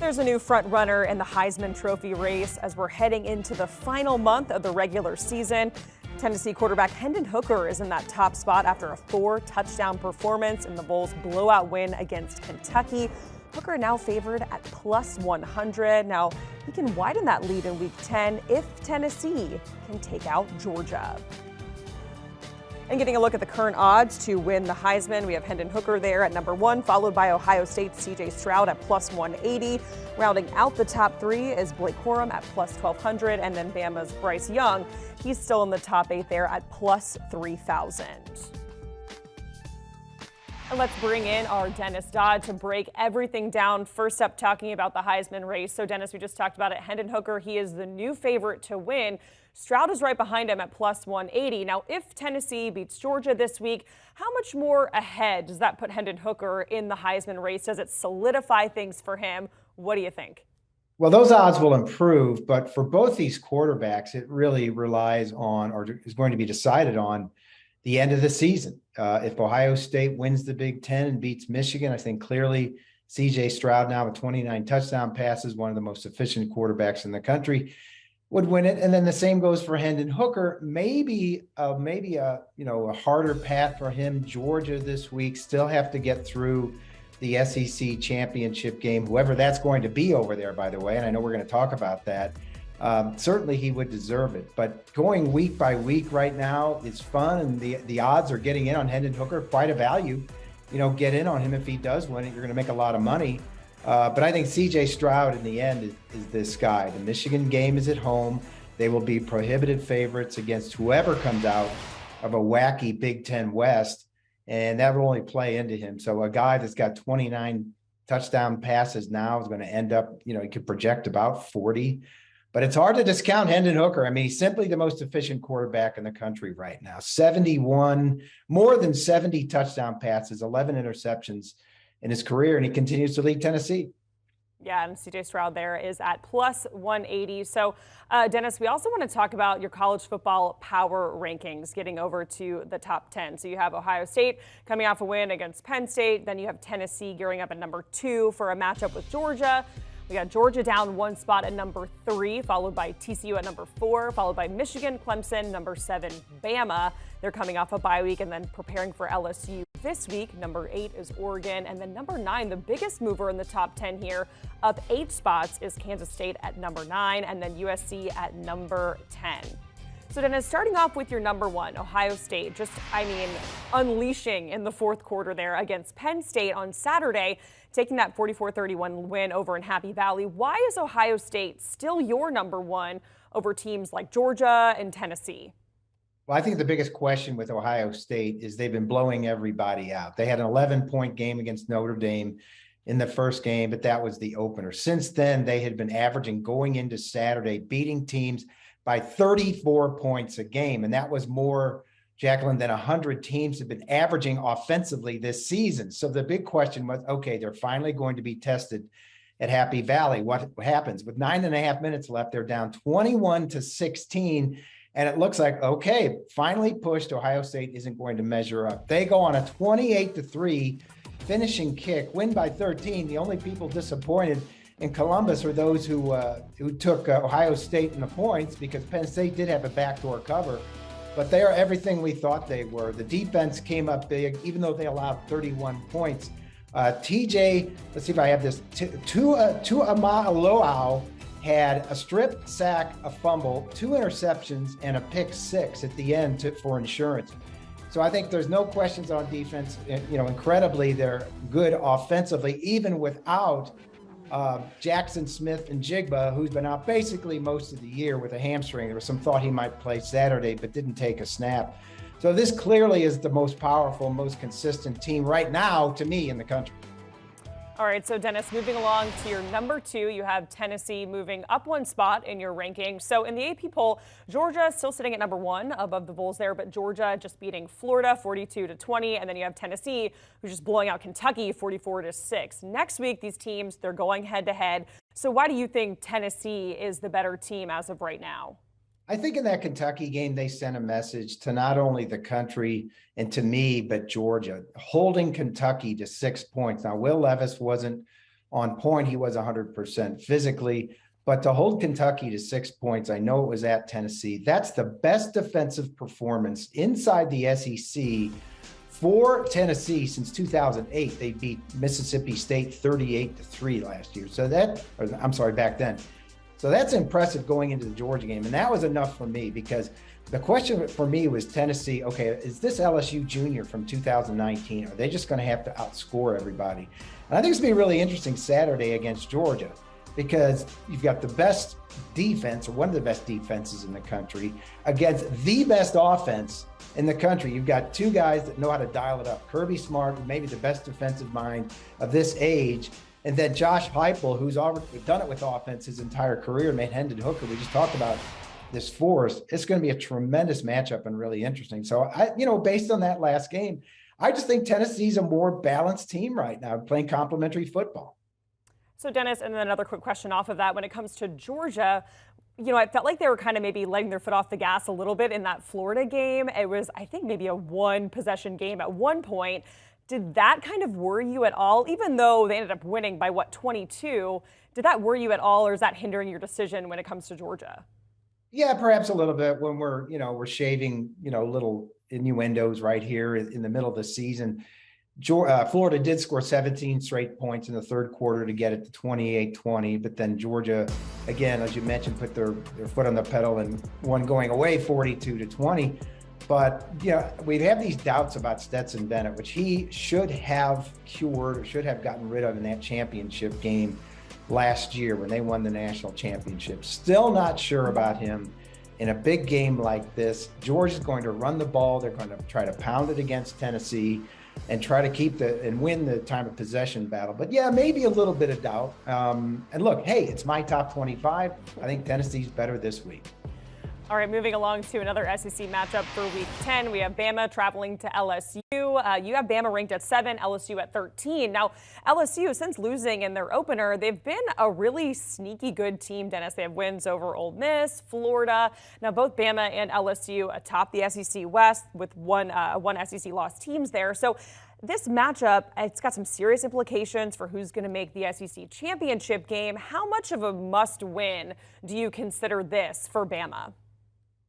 There's a new front runner in the Heisman Trophy race as we're heading into the final month of the regular season. Tennessee quarterback Hendon Hooker is in that top spot after a 4-touchdown performance in the Bulls' blowout win against Kentucky. Hooker now favored at plus 100. Now, he can widen that lead in Week 10 if Tennessee can take out Georgia. And getting a look at the current odds to win the Heisman, we have Hendon Hooker there at number 1, followed by Ohio State's CJ Stroud at plus 180. Rounding out the top 3 is Blake Corum at plus 1,200, and then Bama's Bryce Young. He's still in the top 8 there at plus 3,000. And let's bring in our Dennis Dodd to break everything down. First up, talking about the Heisman race. So, Dennis, we just talked about it. Hendon Hooker, he is the new favorite to win. Stroud is right behind him at plus 180. Now, if Tennessee beats Georgia this week, how much more ahead does that put Hendon Hooker in the Heisman race? Does it solidify things for him? What do you think? Well, those odds will improve, but for both these quarterbacks, it really relies on, or is going to be decided on, the end of the season. If Ohio State wins the Big Ten and beats Michigan, I think clearly CJ Stroud, now with 29 touchdown passes, one of the most efficient quarterbacks in the country, would win it. And then the same goes for Hendon Hooker. Maybe a harder path for him. Georgia this week, still have to get through the SEC championship game, whoever that's going to be over there, by the way. And I know we're going to talk about that. Certainly he would deserve it, but going week by week right now is fun, and the odds are getting in on Hendon Hooker, quite a value. Get in on him if he does win it. You're going to make a lot of money. But I think CJ Stroud in the end is this guy. The Michigan game is at home. They will be prohibitive favorites against whoever comes out of a wacky Big Ten West, and that will only play into him. So a guy that's got 29 touchdown passes now is going to end up, he could project about 40. But it's hard to discount Hendon Hooker. I mean, he's simply the most efficient quarterback in the country right now. More than 70 touchdown passes, 11 interceptions in his career, and he continues to lead Tennessee. Yeah, and CJ Stroud there is at plus 180. So, Dennis, we also want to talk about your college football power rankings, getting over to the top 10. So you have Ohio State coming off a win against Penn State. Then you have Tennessee gearing up at number 2 for a matchup with Georgia. We got Georgia down 1 spot at number 3, followed by TCU at number 4, followed by Michigan, Clemson, number 7, Bama. They're coming off a bye week and then preparing for LSU this week. Number 8 is Oregon. And then number 9, the biggest mover in the top 10 here, up 8 spots, is Kansas State at number 9, and then USC at number 10. So, Dennis, starting off with your number 1, Ohio State, unleashing in the fourth quarter there against Penn State on Saturday, taking that 44-31 win over in Happy Valley. Why is Ohio State still your number 1 over teams like Georgia and Tennessee? Well, I think the biggest question with Ohio State is they've been blowing everybody out. They had an 11-point game against Notre Dame in the first game, but that was the opener. Since then, they had been averaging, going into Saturday, beating teams by 34 points a game. And that was more, Jacqueline, than 100 teams have been averaging offensively this season. So the big question was, okay, they're finally going to be tested at Happy Valley. What happens? With 9.5 minutes left, they're down 21-16. And it looks like, okay, finally pushed. Ohio State isn't going to measure up. They go on a 28-3 finishing kick, win by 13. The only people disappointed in Columbus are those who took Ohio State in the points, because Penn State did have a backdoor cover, but they are everything we thought they were. The defense came up big, even though they allowed 31 points. TJ, let's see if I have this. Tuamaloau had a strip sack, a fumble, 2 interceptions, and a pick 6 at the end for insurance. So I think there's no questions on defense. Incredibly, they're good offensively, even without Jackson Smith and Jigba, who's been out basically most of the year with a hamstring. There was some thought he might play Saturday, but didn't take a snap. So this clearly is the most powerful, most consistent team right now, to me, in the country. All right, so Dennis, moving along to your number 2, you have Tennessee moving up 1 spot in your ranking. So in the AP poll, Georgia still sitting at number 1 above the Bulls there, but Georgia just beating Florida 42-20, and then you have Tennessee, who's just blowing out Kentucky 44-6. Next week, these teams, they're going head to head. So why do you think Tennessee is the better team as of right now? I think in that Kentucky game, they sent a message to not only the country and to me, but Georgia, holding Kentucky to 6 points. Now, Will Levis wasn't on point. He was 100% physically. But to hold Kentucky to 6 points, I know it was at Tennessee. That's the best defensive performance inside the SEC for Tennessee since 2008. They beat Mississippi State 38-3 last year. Back then. So that's impressive going into the Georgia game. And that was enough for me, because the question for me was Tennessee, okay, is this LSU junior from 2019? Are they just going to have to outscore everybody? And I think it's going to be really interesting Saturday against Georgia, because you've got the best defense, or one of the best defenses in the country, against the best offense in the country. You've got two guys that know how to dial it up. Kirby Smart, maybe the best defensive mind of this age, and then Josh Heupel, who's already done it with offense his entire career, man-handed hooker. We just talked about this force. It's going to be a tremendous matchup and really interesting. So based on that last game, I just think Tennessee's a more balanced team right now, playing complementary football. So Dennis, and then another quick question off of that, when it comes to Georgia, I felt like they were kind of maybe letting their foot off the gas a little bit in that Florida game. It was, I think, maybe a one possession game at one point. Did that kind of worry you at all? Even though they ended up winning by 22, did that worry you at all, or is that hindering your decision when it comes to Georgia? Yeah, perhaps a little bit when we're shaving, little innuendos right here in the middle of the season. Florida did score 17 straight points in the third quarter to get it to 28-20, but then Georgia, again, as you mentioned, put their foot on the pedal and one going away 42-20. But we have these doubts about Stetson Bennett, which he should have cured or should have gotten rid of in that championship game last year when they won the national championship. Still not sure about him in a big game like this. Georgia's going to run the ball. They're going to try to pound it against Tennessee and try to keep and win the time of possession battle. But yeah, maybe a little bit of doubt. And look, hey, it's my top 25. I think Tennessee's better this week. All right, moving along to another SEC matchup for Week 10. We have Bama traveling to LSU. You have Bama ranked at 7, LSU at 13. Now, LSU, since losing in their opener, they've been a really sneaky good team, Dennis. They have wins over Ole Miss, Florida. Now, both Bama and LSU atop the SEC West with one SEC loss teams there. So this matchup, it's got some serious implications for who's going to make the SEC championship game. How much of a must-win do you consider this for Bama?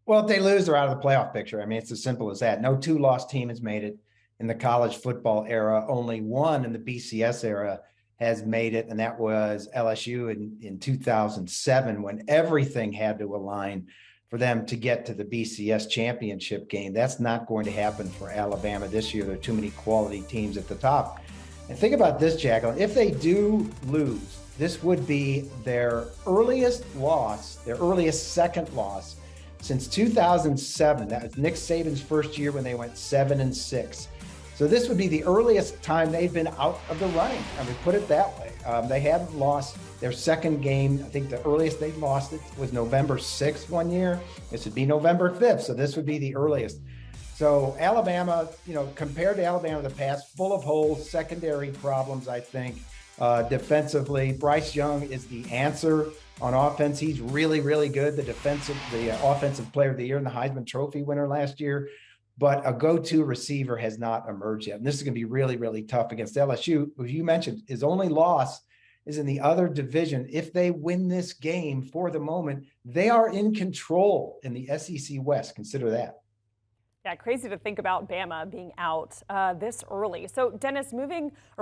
Well, if they lose, they're out of the playoff picture. I mean, it's as simple as that. No two-loss team has made it in the college football era. Only one in the BCS era has made it, and that was LSU in 2007, when everything had to align for them to get to the BCS championship game. That's not going to happen for Alabama this year. There are too many quality teams at the top. And think about this, Jacqueline. If they do lose, this would be their earliest loss, their earliest second loss since 2007. That was Nick Saban's first year when they went 7-6. So this would be the earliest time they've been out of the running. I mean, put it that way. They haven't lost their second game. I think the earliest they lost it was November 6th one year. This would be November 5th. So this would be the earliest. So Alabama, compared to Alabama in the past, full of holes, secondary problems, I think. Defensively, Bryce Young is the answer. On offense, he's really, really good. The offensive player of the year and the Heisman Trophy winner last year. But a go-to receiver has not emerged yet. And this is going to be really, really tough against LSU, who you mentioned, his only loss is in the other division. If they win this game for the moment, they are in control in the SEC West. Consider that. Yeah, crazy to think about Bama being out this early. So Dennis,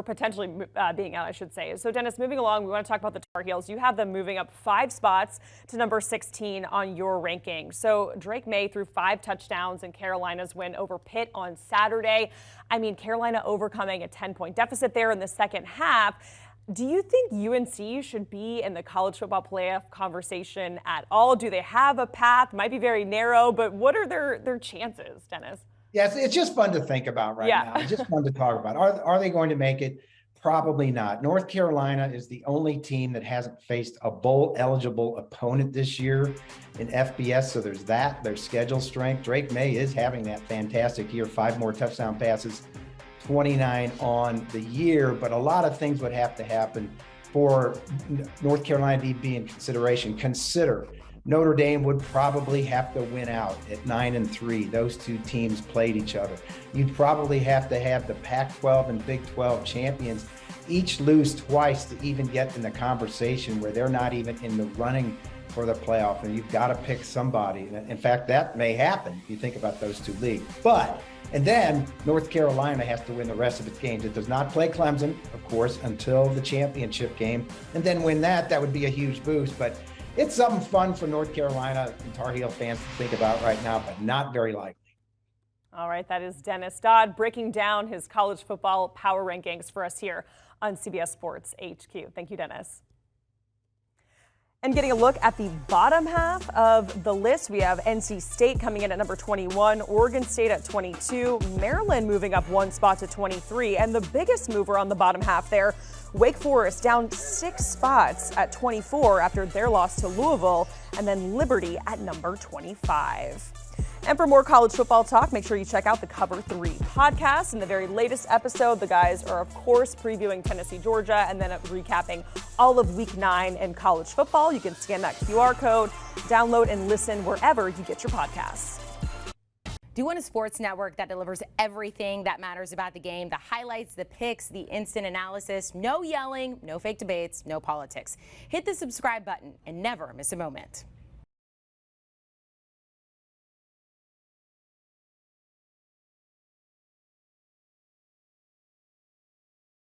potentially being out, I should say. So Dennis, moving along, we want to talk about the Tar Heels. You have them moving up 5 spots to number 16 on your ranking. So Drake May threw 5 touchdowns in Carolina's win over Pitt on Saturday. I mean, Carolina overcoming a 10-point deficit there in the second half. Do you think UNC should be in the college football playoff conversation at all? Do they have a path? Might be very narrow, but what are their chances, Dennis? Yes, it's just fun to think about now. It's just fun to talk about. Are they going to make it? Probably not. North Carolina is the only team that hasn't faced a bowl-eligible opponent this year in FBS, so there's that. Their schedule strength. Drake May is having that fantastic year, 5 more touchdown passes, 29 on the year, but a lot of things would have to happen for North Carolina to be in consideration. Consider Notre Dame would probably have to win out at 9-3. Those two teams played each other. You'd probably have to have the Pac-12 and Big 12 champions each lose twice to even get in the conversation where they're not even in the running for the playoff, and you've got to pick somebody. In fact, that may happen if you think about those two leagues. And then North Carolina has to win the rest of its games. It does not play Clemson, of course, until the championship game, and then win that. That would be a huge boost. But it's something fun for North Carolina and Tar Heel fans to think about right now, but not very likely. All right, that is Dennis Dodd breaking down his college football power rankings for us here on CBS Sports HQ. Thank you, Dennis. And getting a look at the bottom half of the list, we have NC State coming in at number 21, Oregon State at 22, Maryland moving up one spot to 23, and the biggest mover on the bottom half there, Wake Forest down 6 spots at 24 after their loss to Louisville, and then Liberty at number 25. And for more college football talk, make sure you check out the Cover 3 podcast. In the very latest episode, the guys are, of course, previewing Tennessee, Georgia, and then recapping all of Week 9 in college football. You can scan that QR code, download, and listen wherever you get your podcasts. Do you want a sports network that delivers everything that matters about the game? The highlights, the picks, the instant analysis, no yelling, no fake debates, no politics. Hit the subscribe button and never miss a moment.